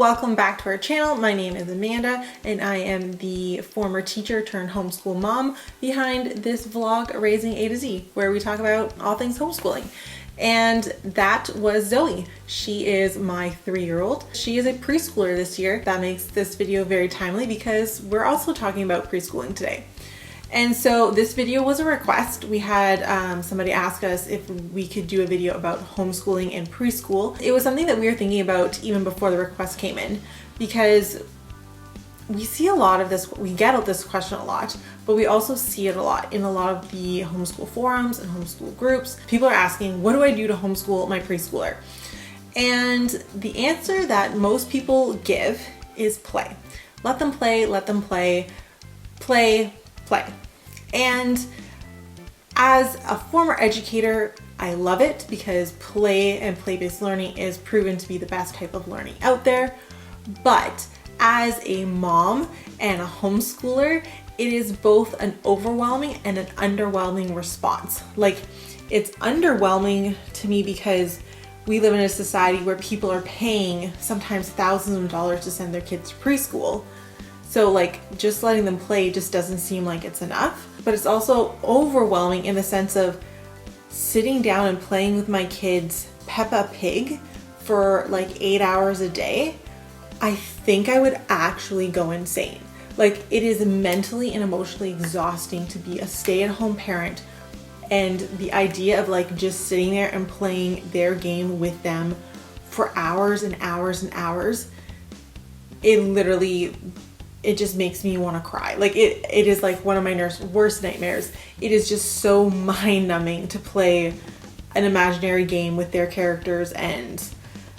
welcome back to our channel. My name is Amanda and I am the former teacher turned homeschool mom behind this vlog, Raising A to Z, where we talk about all things homeschooling. And that was Zoe. She is my 3-year-old. She is a preschooler this year. That makes this video very timely because we're also talking about preschooling today. And so this video was a request. We had somebody ask us if we could do a video about homeschooling and preschool. It was something that we were thinking about even before the request came in, because we see a lot of this, we get this question a lot, but we also see it a lot in a lot of the homeschool forums and homeschool groups. People are asking, what do I do to homeschool my preschooler? And the answer that most people give is play. Let them play, let them play, play. And as a former educator, I love it because play and play-based learning is proven to be the best type of learning out there. But as a mom and a homeschooler, it is both an overwhelming and an underwhelming response. Like, it's underwhelming to me because we live in a society where people are paying sometimes thousands of dollars to send their kids to preschool. So like, just letting them play just doesn't seem like it's enough. But it's also overwhelming in the sense of sitting down and playing with my kids Peppa Pig for like 8 hours a day. I think I would actually go insane. Like, it is mentally and emotionally exhausting to be a stay-at-home parent, and the idea of like just sitting there and playing their game with them for hours and hours and hours, it just makes me want to cry. Like, it is like one of my worst nightmares. It is just so mind-numbing to play an imaginary game with their characters, and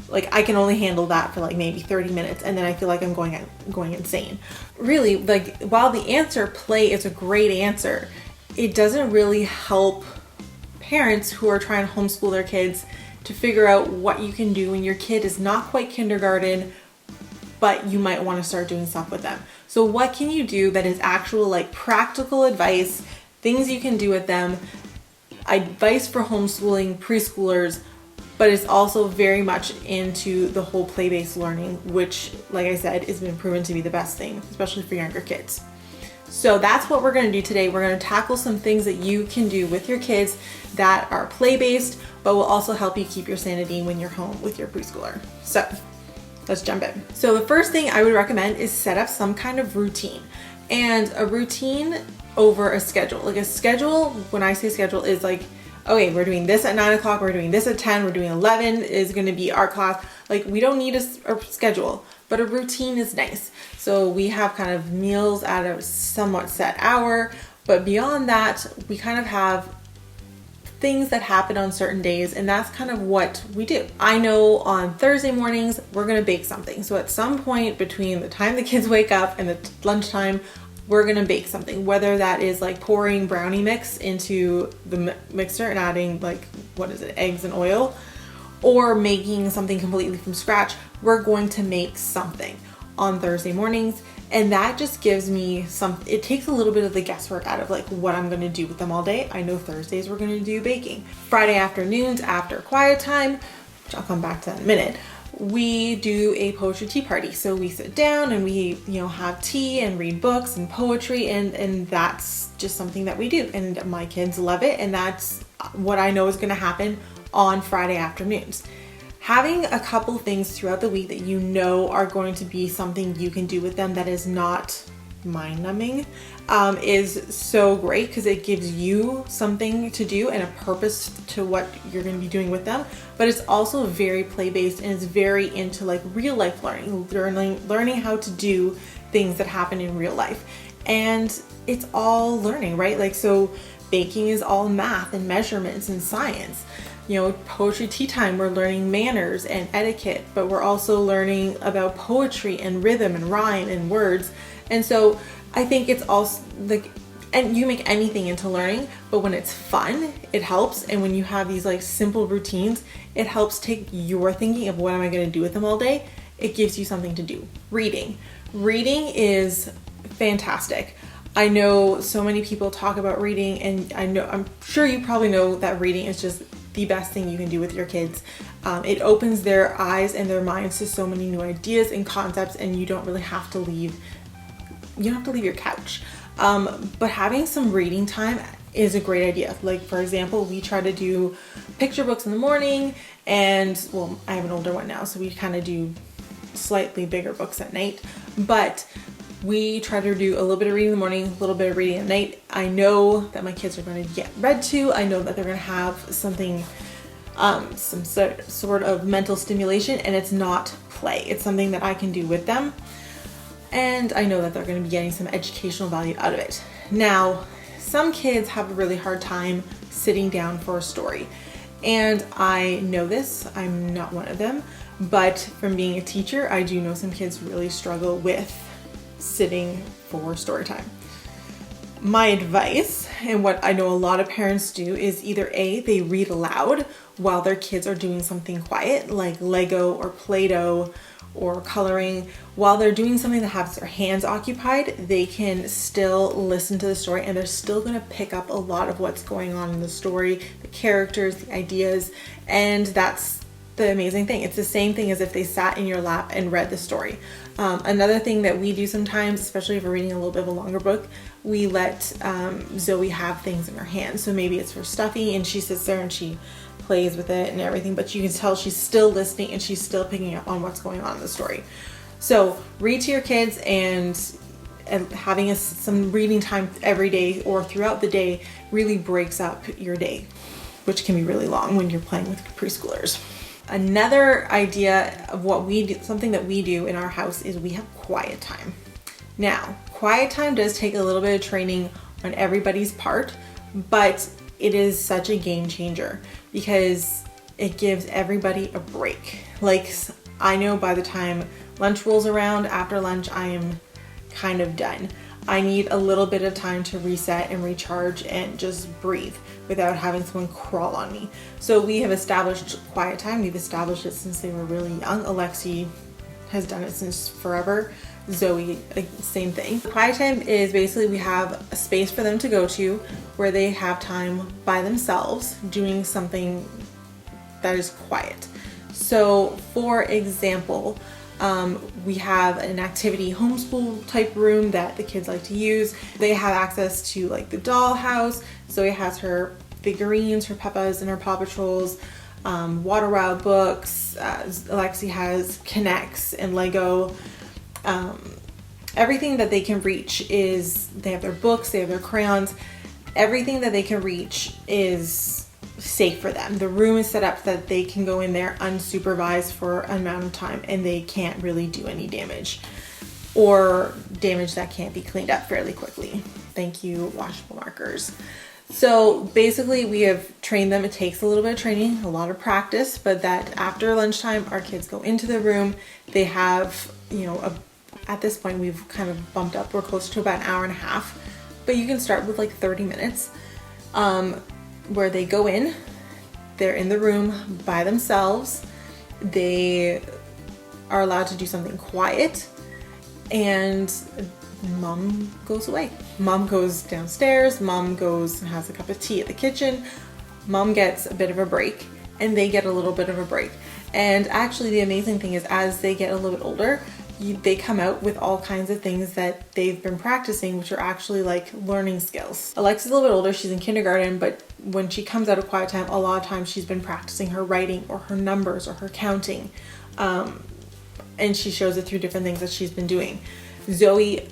like, I can only handle that for like maybe 30 minutes and then I feel like I'm going insane. Really, like, while the answer play is a great answer, it doesn't really help parents who are trying to homeschool their kids to figure out what you can do when your kid is not quite kindergarten, but you might want to start doing stuff with them. So what can you do that is actual like practical advice, things you can do with them, advice for homeschooling preschoolers, but it's also very much into the whole play-based learning, which, like I said, has been proven to be the best thing, especially for younger kids. So that's what we're going to do today. We're going to tackle some things that you can do with your kids that are play-based, but will also help you keep your sanity when you're home with your preschooler. So let's jump in. So the first thing I would recommend is set up some kind of routine, and a routine over a schedule. Like, a schedule, when I say schedule, is like, okay, we're doing this at 9 o'clock, we're doing this at 10, we're doing 11 is going to be art class. Like, we don't need a schedule, but a routine is nice. So we have kind of meals at a somewhat set hour, but beyond that, we kind of have things that happen on certain days, and that's kind of what we do. I know on Thursday mornings, we're gonna bake something. So at some point between the time the kids wake up and the lunchtime, we're gonna bake something, whether that is like pouring brownie mix into the mixer and adding like, eggs and oil, or making something completely from scratch. We're going to make something on Thursday mornings. And that just gives me it takes a little bit of the guesswork out of like what I'm gonna do with them all day. I know Thursdays we're gonna do baking. Friday afternoons after quiet time, which I'll come back to that in a minute, we do a poetry tea party. So we sit down and we, have tea and read books and poetry, and that's just something that we do. And my kids love it, and that's what I know is gonna happen on Friday afternoons. Having a couple things throughout the week that you know are going to be something you can do with them that is not mind-numbing is so great, because it gives you something to do and a purpose to what you're going to be doing with them. But it's also very play-based, and it's very into like real life learning how to do things that happen in real life. And it's all learning, right? Like, so baking is all math and measurements and science. Poetry tea time, we're learning manners and etiquette, but we're also learning about poetry and rhythm and rhyme and words. And so I think it's also like, and you make anything into learning, but when it's fun, it helps. And when you have these like simple routines, it helps take your thinking of what am I going to do with them all day. It gives you something to do. Reading is fantastic. I know so many people talk about reading, and I'm sure you probably know that reading is just the best thing you can do with your kids. It opens their eyes and their minds to so many new ideas and concepts, and you don't really have to leave, you don't have to leave your couch. But having some reading time is a great idea. Like, for example, we try to do picture books in the morning, and well, I have an older one now, so we kind of do slightly bigger books at night, but we try to do a little bit of reading in the morning, a little bit of reading at night. I know that my kids are going to get read to. I know that they're going to have something, some sort of mental stimulation, and it's not play. It's something that I can do with them. And I know that they're going to be getting some educational value out of it. Now, some kids have a really hard time sitting down for a story. And I know this, I'm not one of them, but from being a teacher, I do know some kids really struggle with sitting for story time. My advice, and what I know a lot of parents do, is either A, they read aloud while their kids are doing something quiet, like Lego or Play-Doh or coloring. While they're doing something that has their hands occupied, they can still listen to the story, and they're still going to pick up a lot of what's going on in the story, the characters, the ideas, and that's the amazing thing. It's the same thing as if they sat in your lap and read the story. Another thing that we do sometimes, especially if we're reading a little bit of a longer book, we let Zoe have things in her hands. So maybe it's for stuffy, and she sits there and she plays with it and everything, but you can tell she's still listening and she's still picking up on what's going on in the story. So read to your kids, and having some reading time every day or throughout the day really breaks up your day, which can be really long when you're playing with preschoolers. Another idea of what we do, something that we do in our house, is we have quiet time. Now, quiet time does take a little bit of training on everybody's part, but it is such a game changer because it gives everybody a break. Like, I know by the time lunch rolls around, after lunch, I am kind of done. I need a little bit of time to reset and recharge and just breathe without having someone crawl on me. So we have established quiet time. We've established it since they were really young. Alexi has done it since forever. Zoe, same thing. Quiet time is basically we have a space for them to go to where they have time by themselves doing something that is quiet. So for example, we have an activity homeschool type room that the kids like to use. They have access to like the dollhouse. Zoe has her figurines, her Peppas and her Paw Patrols, Water Wow books. Alexi has Connects and Lego. Everything that they can reach is, they have their books, they have their crayons. Everything that they can reach is safe for them. The room is set up so that they can go in there unsupervised for an amount of time, and they can't really do any damage, or damage that can't be cleaned up fairly quickly. Thank you, washable markers. So basically we have trained them. It takes a little bit of training, a lot of practice, but that after lunchtime, our kids go into the room. They have, at this point we've kind of bumped up. We're close to about an hour and a half, but you can start with like 30 minutes. Where they go in, they're in the room by themselves, they are allowed to do something quiet, and mom goes away. Mom goes downstairs, mom goes and has a cup of tea at the kitchen, mom gets a bit of a break, and they get a little bit of a break. And actually the amazing thing is, as they get a little bit older, they come out with all kinds of things that they've been practicing, which are actually like learning skills. Alexia's a little bit older, she's in kindergarten, but when she comes out of quiet time, a lot of times she's been practicing her writing or her numbers or her counting. And she shows it through different things that she's been doing. Zoe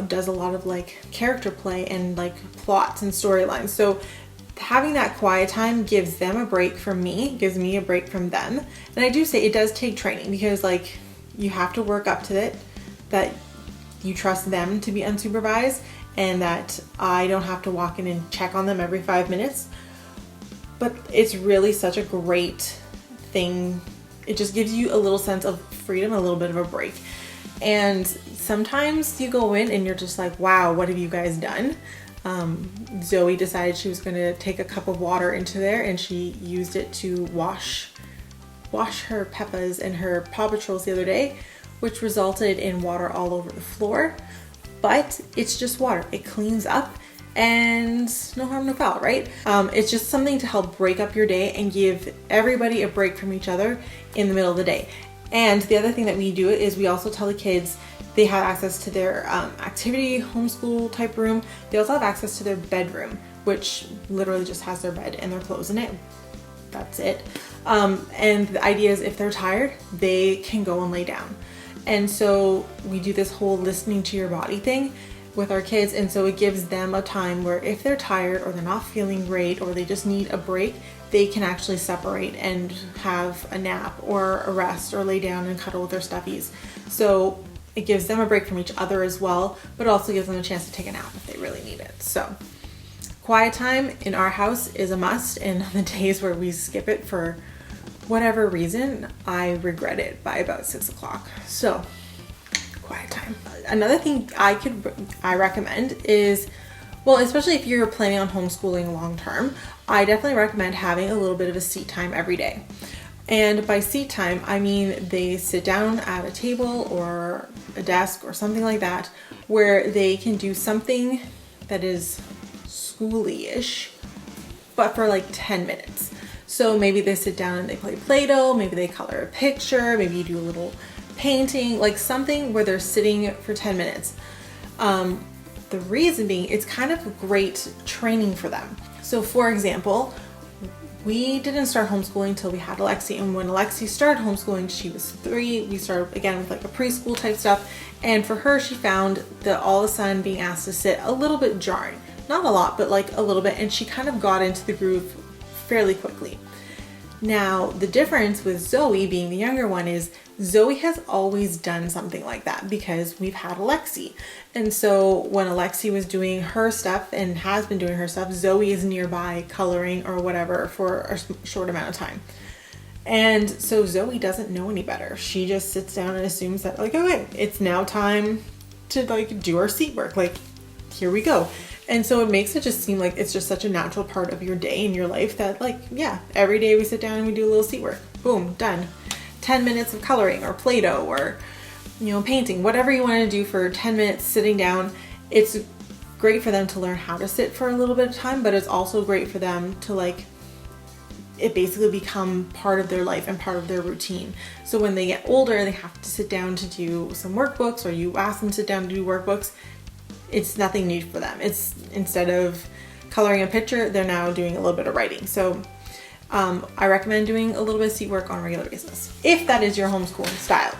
does a lot of like character play and like plots and storylines. So having that quiet time gives them a break from me, gives me a break from them. And I do say it does take training, because like, you have to work up to it, that you trust them to be unsupervised, and that I don't have to walk in and check on them every 5 minutes. But it's really such a great thing. It just gives you a little sense of freedom, a little bit of a break. And sometimes you go in and you're just like, wow, what have you guys done? Zoe decided she was going to take a cup of water into there, and she used it to wash her Peppas and her Paw Patrols the other day, which resulted in water all over the floor. But it's just water. It cleans up, and no harm, no foul, right? It's just something to help break up your day and give everybody a break from each other in the middle of the day. And the other thing that we do is we also tell the kids they have access to their activity, homeschool type room. They also have access to their bedroom, which literally just has their bed and their clothes in it. That's it. And the idea is if they're tired, they can go and lay down. And so we do this whole listening to your body thing with our kids. And so it gives them a time where if they're tired or they're not feeling great or they just need a break, they can actually separate and have a nap or a rest or lay down and cuddle with their stuffies. So it gives them a break from each other as well, but also gives them a chance to take a nap if they really need it. So quiet time in our house is a must, and on the days where we skip it for whatever reason, I regret it by about 6 o'clock. So quiet time. Another thing I recommend is, well, especially if you're planning on homeschooling long term, I definitely recommend having a little bit of a seat time every day. And by seat time, I mean they sit down at a table or a desk or something like that where they can do something that is schooly-ish, but for like 10 minutes. So maybe they sit down and they play Play-Doh, maybe they color a picture, maybe you do a little painting, like something where they're sitting for 10 minutes. The reason being, it's kind of great training for them. So for example, we didn't start homeschooling until we had Alexi, and when Alexi started homeschooling, she was 3. We started again with like a preschool type stuff, and for her, she found that all of a sudden being asked to sit a little bit jarring. Not a lot, but like a little bit, and she kind of got into the groove fairly quickly. Now, the difference with Zoe being the younger one is Zoe has always done something like that because we've had Alexi. And so when Alexi was doing her stuff and has been doing her stuff, Zoe is nearby coloring or whatever for a short amount of time. And so Zoe doesn't know any better. She just sits down and assumes that like, okay, it's now time to like do our seat work. Like, here we go. And so it makes it just seem like it's just such a natural part of your day and your life that like, yeah, every day we sit down and we do a little seat work. Boom, done. 10 minutes of coloring or Play-Doh or, painting, whatever you want to do for 10 minutes sitting down. It's great for them to learn how to sit for a little bit of time, but it's also great for them to like, it basically become part of their life and part of their routine. So when they get older, they have to sit down to do some workbooks, or you ask them to sit down to do workbooks. It's nothing new for them. It's instead of coloring a picture, they're now doing a little bit of writing. So I recommend doing a little bit of seat work on a regular basis, if that is your homeschooling style.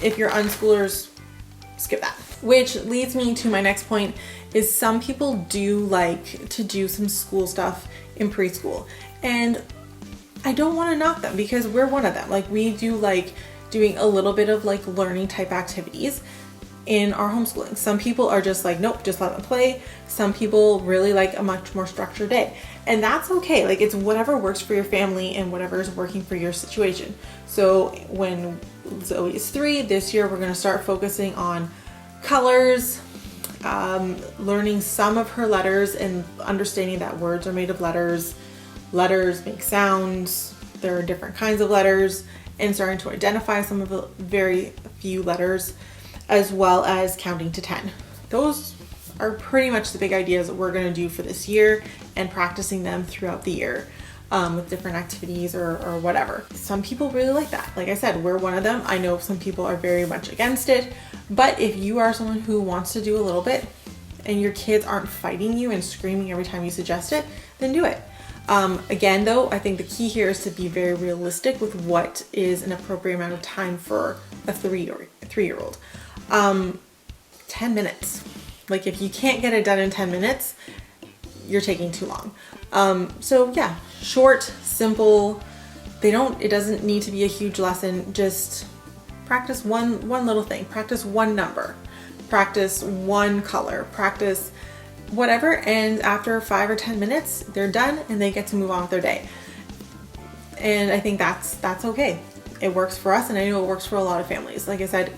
If you're unschoolers, skip that. Which leads me to my next point is some people do like to do some school stuff in preschool. And I don't want to knock them because we're one of them. Like we do like doing a little bit of like learning type activities in our homeschooling. Some people are just like, nope, just let them play. Some people really like a much more structured day. And that's okay. Like it's whatever works for your family and whatever is working for your situation. So when Zoe is 3, this year we're going to start focusing on colors, learning some of her letters and understanding that words are made of letters. Letters make sounds. There are different kinds of letters, and starting to identify some of the very few letters, as well as counting to 10. Those are pretty much the big ideas that we're going to do for this year and practicing them throughout the year with different activities or whatever. Some people really like that. Like I said, we're one of them. I know some people are very much against it, but if you are someone who wants to do a little bit and your kids aren't fighting you and screaming every time you suggest it, then do it. Again, though, I think the key here is to be very realistic with what is an appropriate amount of time for a 3-year-old. 10 minutes. Like if you can't get it done in 10 minutes, you're taking too long. So yeah, short, simple. It doesn't need to be a huge lesson. Just practice one little thing. Practice one number. Practice one color. Practice whatever. And after 5 or 10 minutes, they're done and they get to move on with their day. And I think that's okay. It works for us, and I know it works for a lot of families. Like I said,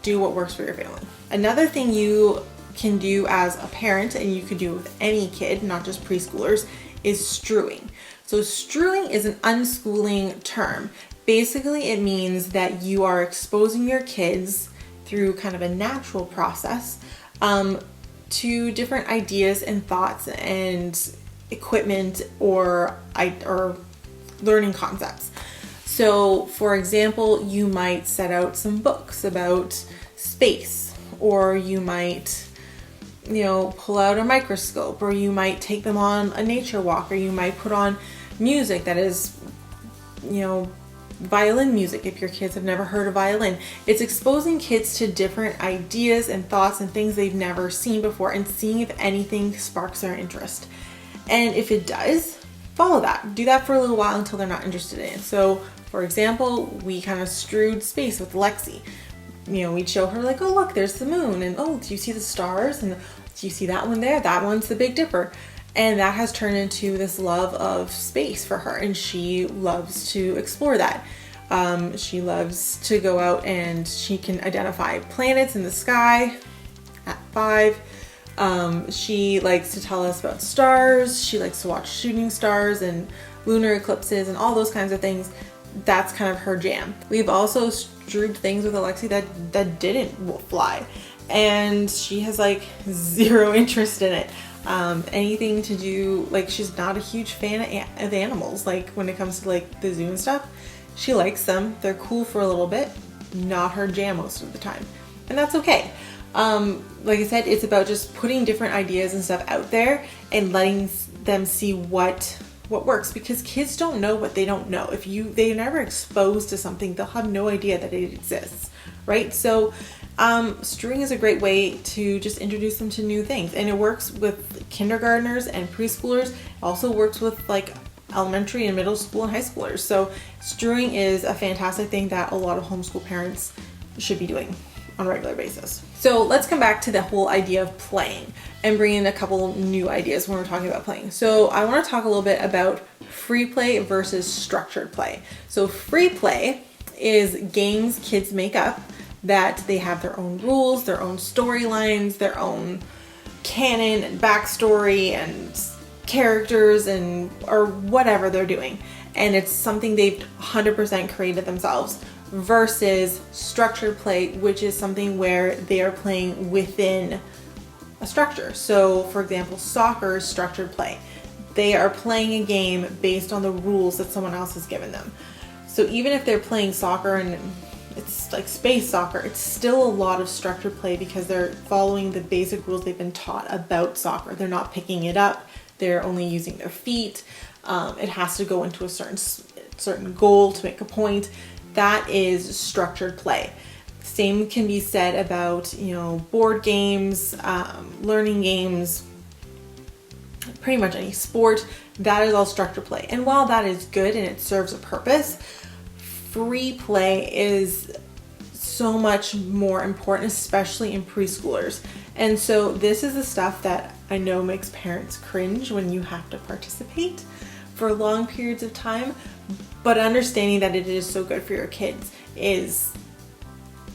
do what works for your family. Another thing you can do as a parent, and you could do with any kid, not just preschoolers, is strewing. So strewing is an unschooling term. Basically, it means that you are exposing your kids through kind of a natural process to different ideas and thoughts and equipment or learning concepts. So for example, you might set out some books about space, or you might, pull out a microscope, or you might take them on a nature walk, or you might put on music that is, violin music if your kids have never heard a violin. It's exposing kids to different ideas and thoughts and things they've never seen before, and seeing if anything sparks their interest. And if it does, follow that. Do that for a little while until they're not interested in it. So for example, we kind of strewed space with Lexi. We'd show her like, oh look, there's the moon, and oh, do you see the stars? And do you see that one there? That one's the Big Dipper. And that has turned into this love of space for her, and she loves to explore that. She loves to go out and she can identify planets in the sky at 5. She likes to tell us about stars. She likes to watch shooting stars and lunar eclipses and all those kinds of things. That's kind of her jam. We've also strewed things with Alexi that didn't fly, and she has like zero interest in it. Anything to do, like, she's not a huge fan of animals. Like when it comes to like the zoo and stuff, she likes them. They're cool for a little bit, not her jam most of the time. And that's okay. Like I said, it's about just putting different ideas and stuff out there and letting them see what works, because kids don't know what they don't know. If they're never exposed to something, they'll have no idea that it exists, right? So strewing is a great way to just introduce them to new things, and it works with kindergartners and preschoolers. It also works with like elementary and middle school and high schoolers. So strewing is a fantastic thing that a lot of homeschool parents should be doing on a regular basis. So let's come back to the whole idea of playing and bring in a couple new ideas when we're talking about playing. So I want to talk a little bit about free play versus structured play. So free play is games kids make up that they have their own rules, their own storylines, their own canon and backstory and characters or whatever they're doing. And it's something they've 100% created themselves, versus structured play, which is something where they are playing within a structure. So for example, soccer is structured play. They are playing a game based on the rules that someone else has given them. So even if they're playing soccer and it's like space soccer, it's still a lot of structured play because they're following the basic rules they've been taught about soccer. They're not picking it up. They're only using their feet. It has to go into a certain goal to make a point. That is structured play. Same can be said about, board games, learning games, pretty much any sport. That is all structured play. And while that is good and it serves a purpose, free play is so much more important, especially in preschoolers. And so this is the stuff that I know makes parents cringe when you have to participate for long periods of time, but understanding that it is so good for your kids is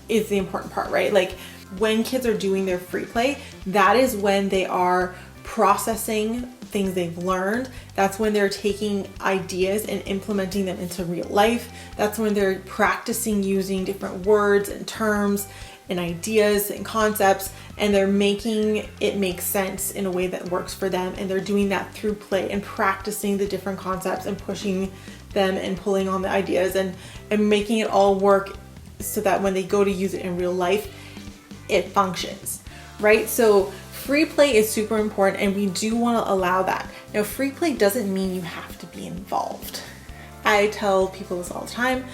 the important part, right? Like when kids are doing their free play, that is when they are processing things they've learned. That's when they're taking ideas and implementing them into real life. That's when they're practicing using different words and terms and ideas and concepts, and they're making it make sense in a way that works for them. And they're doing that through play and practicing the different concepts and pushing them and pulling on the ideas and making it all work so that when they go to use it in real life, it functions, right? So free play is super important, and we do want to allow that. Now, free play doesn't mean you have to be involved. I tell people this all the time.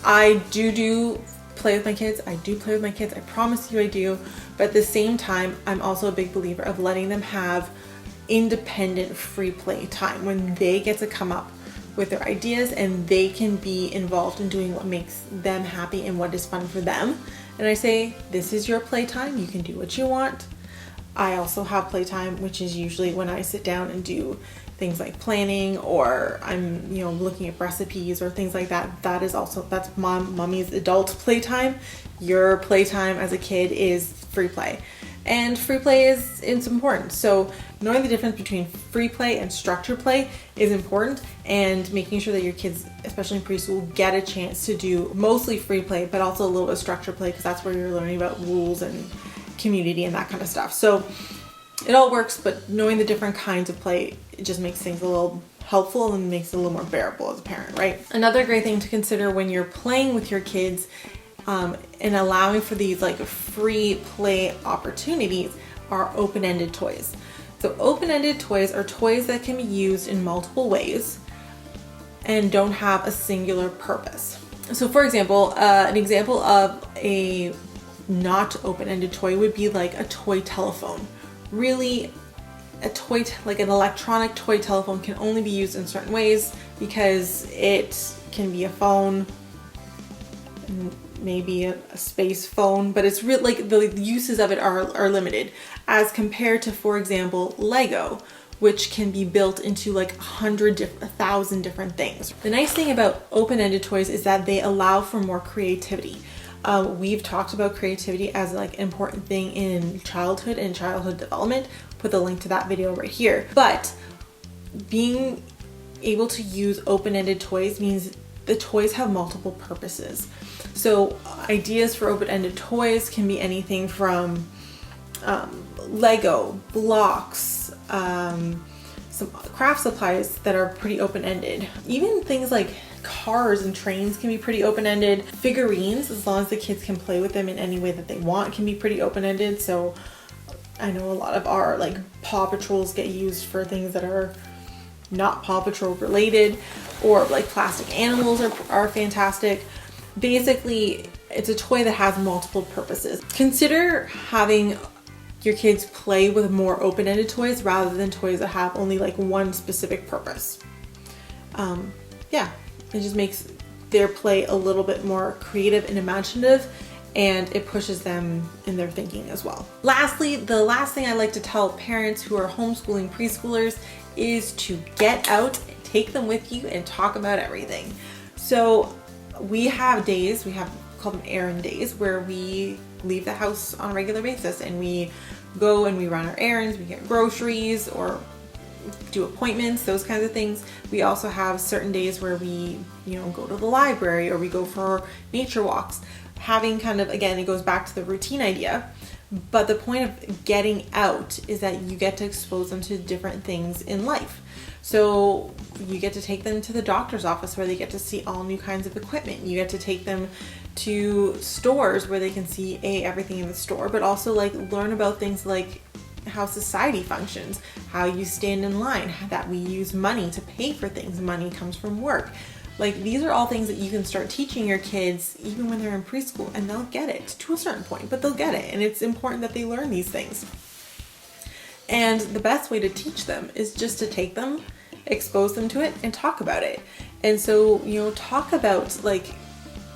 I do play with my kids. I do play with my kids. I promise you I do. But at the same time, I'm also a big believer of letting them have independent free play time when they get to come up with their ideas and they can be involved in doing what makes them happy and what is fun for them. And I say, this is your playtime. You can do what you want. I also have playtime, which is usually when I sit down and do things like planning, or I'm, looking at recipes or things like that. That's mommy's adult playtime. Your playtime as a kid is free play. And free play it's important. So knowing the difference between free play and structured play is important, and making sure that your kids, especially in preschool, get a chance to do mostly free play, but also a little bit of structured play, because that's where you're learning about rules and community and that kind of stuff. So it all works, but knowing the different kinds of play, it just makes things a little helpful and makes it a little more bearable as a parent, right? Another great thing to consider when you're playing with your kids and allowing for these like free play opportunities are open-ended toys. So open-ended toys are toys that can be used in multiple ways and don't have a singular purpose. So for example, an example of a not open-ended toy would be like a toy telephone. Really, a toy, like an electronic toy telephone, can only be used in certain ways because it can be a phone, maybe a space phone, but it's really like the uses of it are limited as compared to, for example, Lego, which can be built into like 1,000 different things. The nice thing about open-ended toys is that they allow for more creativity. We've talked about creativity as like an important thing in childhood and childhood development. Put the link to that video right here. But being able to use open-ended toys means the toys have multiple purposes. So ideas for open-ended toys can be anything from Lego, blocks, some craft supplies that are pretty open-ended. Even things like cars and trains can be pretty open-ended. Figurines, as long as the kids can play with them in any way that they want, can be pretty open-ended. So I know a lot of our like Paw Patrols get used for things that are not Paw Patrol related, or like plastic animals are fantastic. Basically, it's a toy that has multiple purposes. Consider having your kids play with more open-ended toys rather than toys that have only like one specific purpose. Yeah, it just makes their play a little bit more creative and imaginative, and it pushes them in their thinking as well. Lastly, the last thing I like to tell parents who are homeschooling preschoolers is to get out, take them with you, and talk about everything. So we have days, call them errand days, where we leave the house on a regular basis and we go and we run our errands, we get groceries or do appointments, those kinds of things. We also have certain days where we, go to the library or we go for nature walks. Having kind of, again, it goes back to the routine idea, but the point of getting out is that you get to expose them to different things in life. So you get to take them to the doctor's office where they get to see all new kinds of equipment. You get to take them to stores where they can see everything in the store, but also like learn about things like how society functions, how you stand in line, that we use money to pay for things. Money comes from work. Like, these are all things that you can start teaching your kids even when they're in preschool, and they'll get it to a certain point, but they'll get it. And it's important that they learn these things. And the best way to teach them is just to take them, expose them to it, and talk about it. And so, talk about like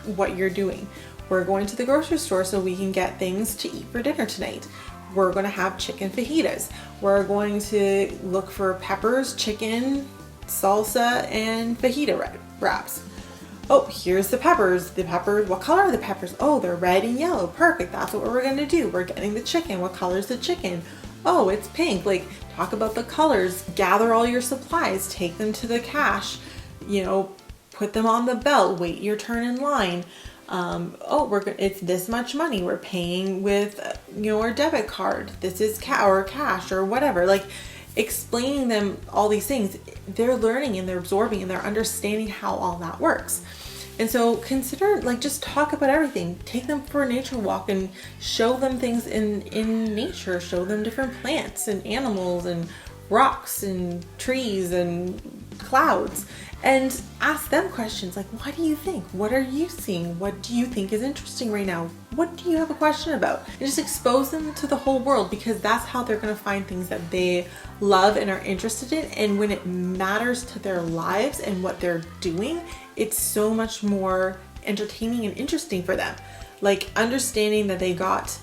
what you're doing. We're going to the grocery store so we can get things to eat for dinner tonight. We're going to have chicken fajitas. We're going to look for peppers, chicken, salsa, and fajita wraps. Oh, here's the peppers. What color are the peppers? Oh, they're red and yellow. Perfect. That's what we're going to do. We're getting the chicken. What color is the chicken? Oh, it's pink. Like, talk about the colors. Gather all your supplies. Take them to the cash. Put them on the belt. Wait your turn in line. It's this much money. We're paying with, our debit card. This is cash or whatever. Like, explaining them all these things, they're learning and they're absorbing and they're understanding how all that works. And so consider, just talk about everything. Take them for a nature walk and show them things in nature. Show them different plants and animals and rocks and trees and clouds, and ask them questions like, what do you think? What are you seeing? What do you think is interesting right now? What do you have a question about? And just expose them to the whole world, because that's how they're going to find things that they love and are interested in. And when it matters to their lives and what they're doing, it's so much more entertaining and interesting for them. Like, understanding that they got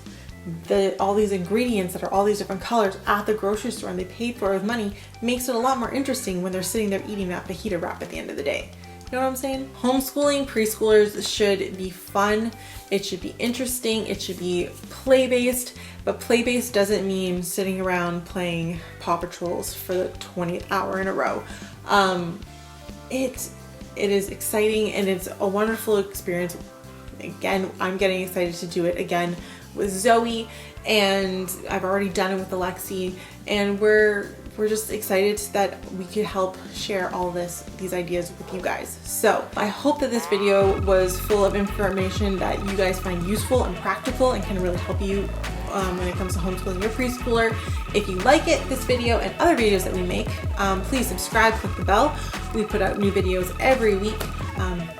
all these ingredients that are all these different colors at the grocery store and they paid for it with money makes it a lot more interesting when they're sitting there eating that fajita wrap at the end of the day. You know what I'm saying? Homeschooling preschoolers should be fun. It should be interesting. It should be play-based, but play-based doesn't mean sitting around playing Paw Patrols for the 20th hour in a row. It is exciting and it's a wonderful experience. Again, I'm getting excited to do it again with Zoe, and I've already done it with Alexi, and we're just excited that we could help share all these ideas with you guys. So I hope that this video was full of information that you guys find useful and practical and can really help you when it comes to homeschooling your preschooler. If you like this video and other videos that we make, please subscribe, click the bell. We put out new videos every week,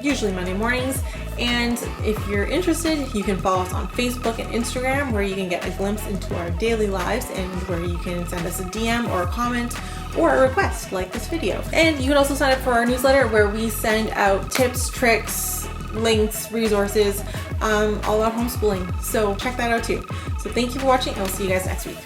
usually Monday mornings. And if you're interested, you can follow us on Facebook and Instagram, where you can get a glimpse into our daily lives and where you can send us a DM or a comment or a request like this video. And you can also sign up for our newsletter, where we send out tips, tricks, links, resources, all about homeschooling. So check that out too. So thank you for watching, and we'll see you guys next week.